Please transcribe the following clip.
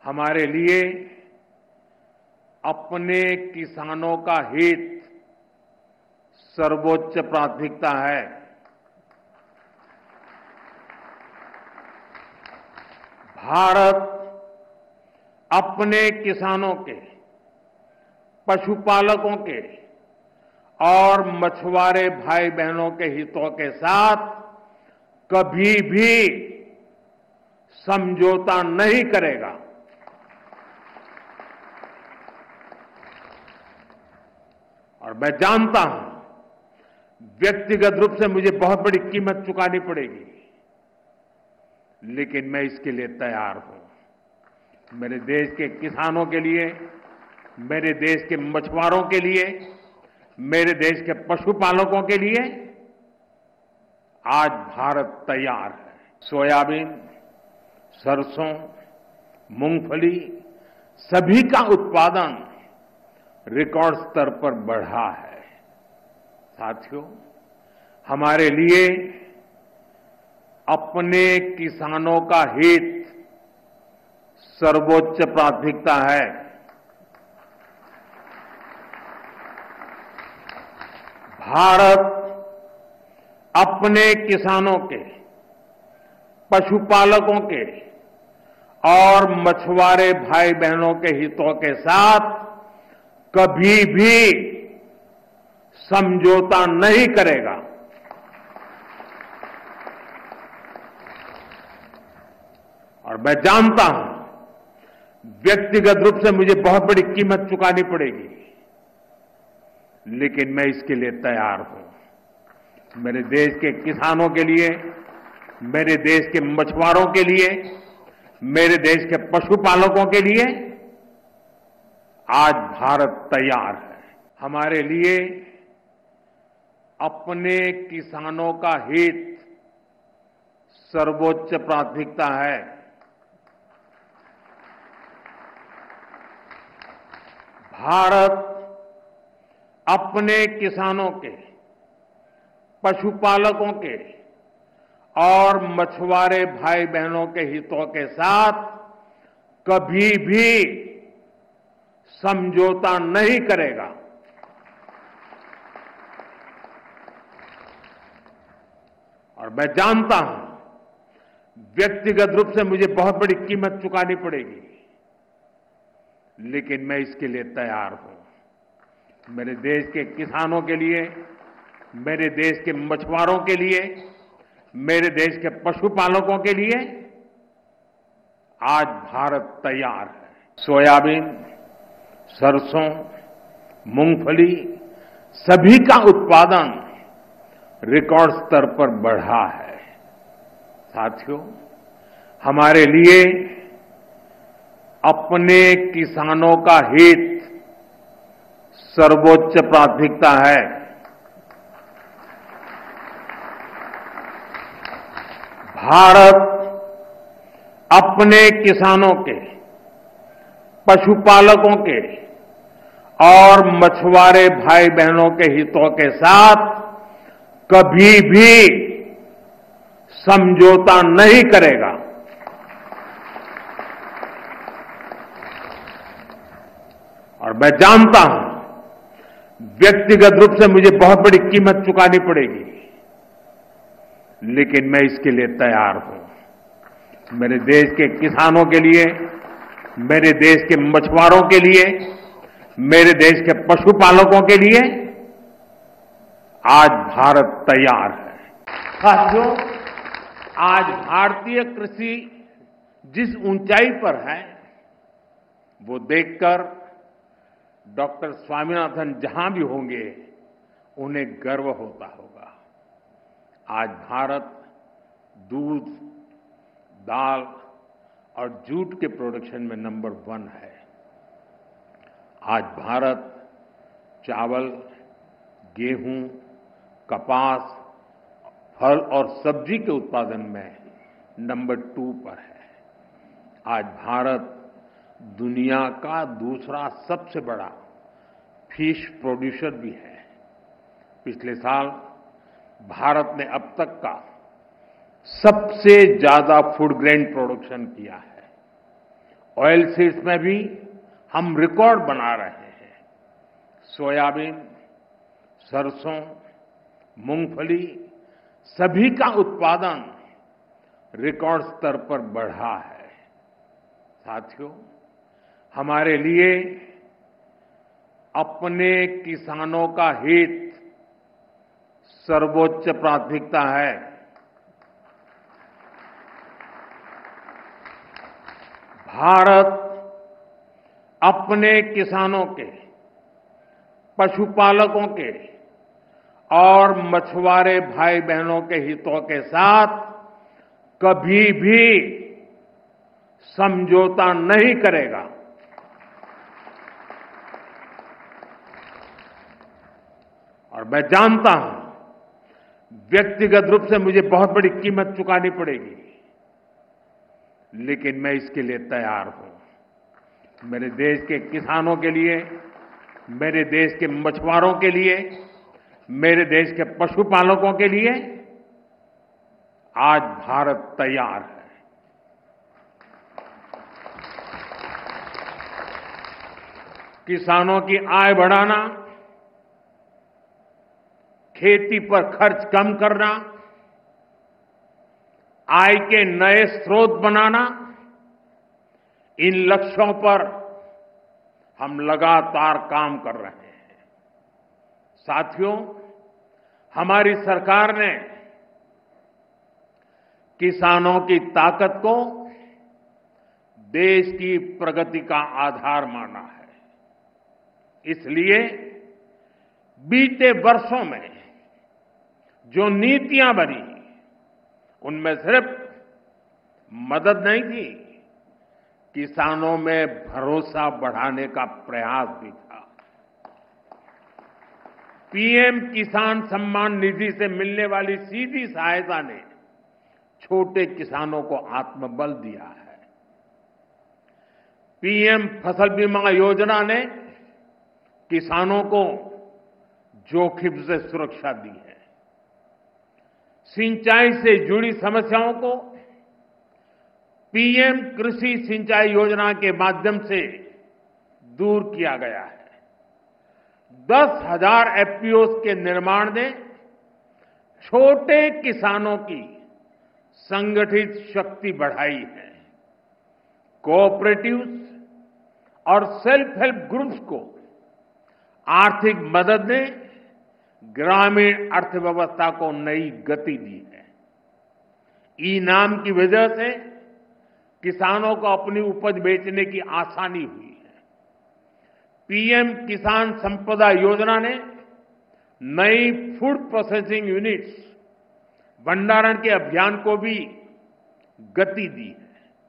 हमारे लिए अपने किसानों का हित सर्वोच्च प्राथमिकता है। भारत अपने किसानों के, पशुपालकों के और मछुआरे भाई बहनों के हितों के साथ कभी भी समझौता नहीं करेगा। और मैं जानता हूं, व्यक्तिगत रूप से मुझे बहुत बड़ी कीमत चुकानी पड़ेगी, लेकिन मैं इसके लिए तैयार हूं। मेरे देश के किसानों के लिए, मेरे देश के मछुआरों के लिए, मेरे देश के पशुपालकों के लिए आज भारत तैयार है। सोयाबीन, सरसों, मूंगफली सभी का उत्पादन रिकॉर्ड स्तर पर बढ़ा है। साथियों, हमारे लिए अपने किसानों का हित सर्वोच्च प्राथमिकता है। भारत अपने किसानों के, पशुपालकों के और मछुआरे भाई बहनों के हितों के साथ कभी भी समझौता नहीं करेगा। और मैं जानता हूं, व्यक्तिगत रूप से मुझे बहुत बड़ी कीमत चुकानी पड़ेगी, लेकिन मैं इसके लिए तैयार हूं। मेरे देश के किसानों के लिए, मेरे देश के मछुआरों के लिए, मेरे देश के पशुपालकों के लिए आज भारत तैयार है। हमारे लिए अपने किसानों का हित सर्वोच्च प्राथमिकता है। भारत अपने किसानों के, पशुपालकों के और मछुआरे भाई बहनों के हितों के साथ कभी भी समझौता नहीं करेगा। और मैं जानता हूं, व्यक्तिगत रूप से मुझे बहुत बड़ी कीमत चुकानी पड़ेगी, लेकिन मैं इसके लिए तैयार हूं। मेरे देश के किसानों के लिए, मेरे देश के मछुआरों के लिए, मेरे देश के पशुपालकों के लिए आज भारत तैयार है। सोयाबीन, सरसों, मूंगफली सभी का उत्पादन रिकॉर्ड स्तर पर बढ़ा है। साथियों, हमारे लिए अपने किसानों का हित सर्वोच्च प्राथमिकता है। भारत अपने किसानों के, पशुपालकों के और मछुआरे भाई बहनों के हितों के साथ कभी भी समझौता नहीं करेगा। और मैं जानता हूं, व्यक्तिगत रूप से मुझे बहुत बड़ी कीमत चुकानी पड़ेगी, लेकिन मैं इसके लिए तैयार हूं। मेरे देश के किसानों के लिए, मेरे देश के मछुआरों के लिए, मेरे देश के पशुपालकों के लिए आज भारत तैयार है। साथियों, आज भारतीय कृषि जिस ऊंचाई पर है, वो देखकर डॉक्टर स्वामीनाथन जहां भी होंगे उन्हें गर्व होता होगा। आज भारत दूध, दाल और जूट के प्रोडक्शन में नंबर 1 है। आज भारत चावल, गेहूं, कपास, फल और सब्जी के उत्पादन में नंबर 2 पर है। आज भारत दुनिया का दूसरा सबसे बड़ा फिश प्रोड्यूसर भी है। पिछले साल भारत ने अब तक का सबसे ज्यादा फूड ग्रेन प्रोडक्शन किया है ऑयल सीड्स में भी हम रिकॉर्ड बना रहे हैं। सोयाबीन, सरसों, मूंगफली सभी का उत्पादन रिकॉर्ड स्तर पर बढ़ा है। साथियों, हमारे लिए अपने किसानों का हित सर्वोच्च प्राथमिकता है। भारत अपने किसानों के, पशुपालकों के और मछुआरे भाई बहनों के हितों के साथ कभी भी समझौता नहीं करेगा। और मैं जानता हूं, व्यक्तिगत रूप से मुझे बहुत बड़ी कीमत चुकानी पड़ेगी, लेकिन मैं इसके लिए तैयार हूं। मेरे देश के किसानों के लिए, मेरे देश के मछुआरों के लिए, मेरे देश के पशुपालकों के लिए आज भारत तैयार है। किसानों की आय बढ़ाना, खेती पर खर्च कम करना, आय के नए स्रोत बनाना, इन लक्ष्यों पर हम लगातार काम कर रहे हैं। साथियों, हमारी सरकार ने किसानों की ताकत को देश की प्रगति का आधार माना है। इसलिए बीते वर्षों में जो नीतियां बनी, उनमें सिर्फ मदद नहीं थी, किसानों में भरोसा बढ़ाने का प्रयास भी था। पीएम किसान सम्मान निधि से मिलने वाली सीधी सहायता ने छोटे किसानों को आत्मबल दिया है। पीएम फसल बीमा योजना ने किसानों को जोखिम से सुरक्षा दी है। सिंचाई से जुड़ी समस्याओं को पीएम कृषि सिंचाई योजना के माध्यम से दूर किया गया है। 10,000 एफपीओस के निर्माण ने छोटे किसानों की संगठित शक्ति बढ़ाई है। कोऑपरेटिव्स और सेल्फ हेल्प ग्रुप्स को आर्थिक मदद ने ग्रामीण अर्थव्यवस्था को नई गति दी है। ई-नाम की वजह से किसानों को अपनी उपज बेचने की आसानी हुई है। पीएम किसान संपदा योजना ने नई फूड प्रोसेसिंग यूनिट्स, भंडारण के अभियान को भी गति दी है।